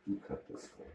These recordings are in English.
You cut this way.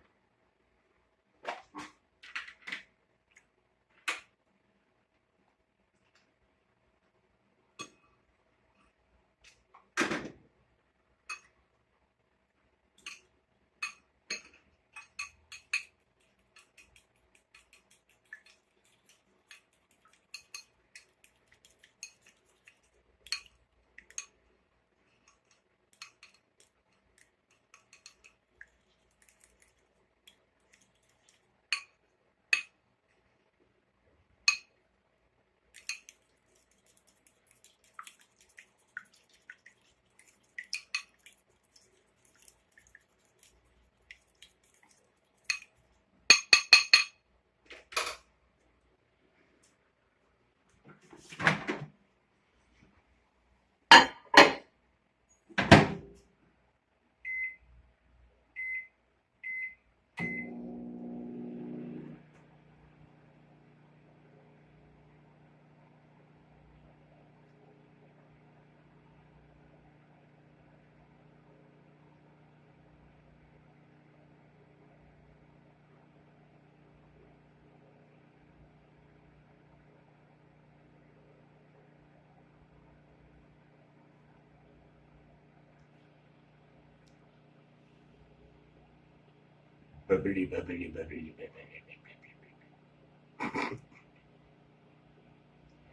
Bubbly, bubbly, bubbly, bubbly.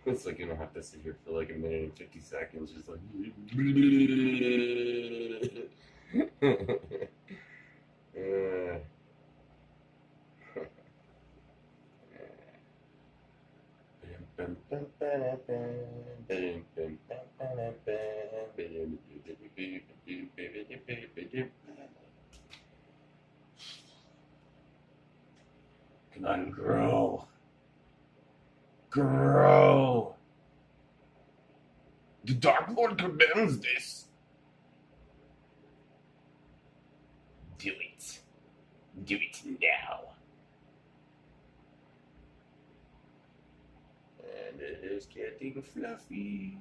It's like gonna have to sit here for like a minute and 50 seconds, just like. Come on, grow. Grow. The Dark Lord commands this. Do it. Do it now. And it is getting fluffy.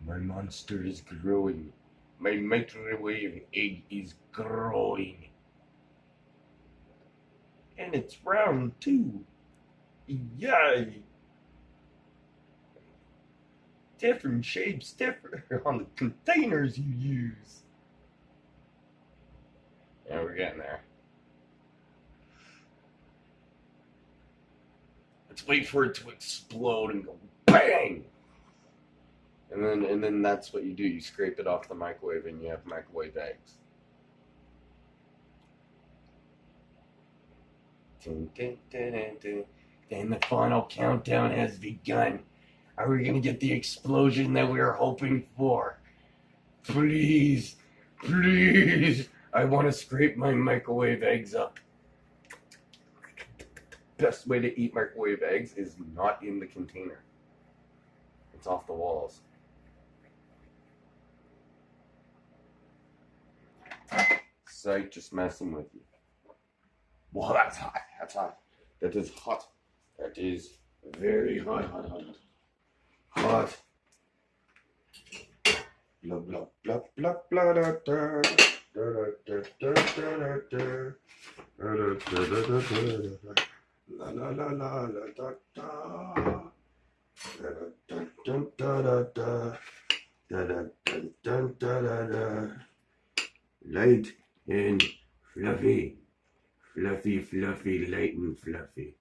My monster is growing. My microwave egg is growing. And it's round too. Yay! Different shapes differ on the containers you use. Yeah, we're getting there. Let's wait for it to explode and go bang! And then that's what you do. You scrape it off the microwave and you have microwave eggs. Dun, dun, dun, dun, dun. And the final countdown has begun. Are we going to get the explosion that we are hoping for? Please, please. I want to scrape my microwave eggs up. Best way to eat microwave eggs is not in the container. It's off the walls. Psych, just messing with you. Wow, that's hot. That's hot. That is hot. That is very hot, hot, hot, hot. Hot. Blah, blah, blah, blah, blah, da, da. Da, da, da, da, da, da. Da, da, da, da, da, da. La, la, la, la, la, da, da. Da, da, da, da, da, da. Da, da, da, da, da, da, da. Light and fluffy. Fluffy, fluffy, light and fluffy.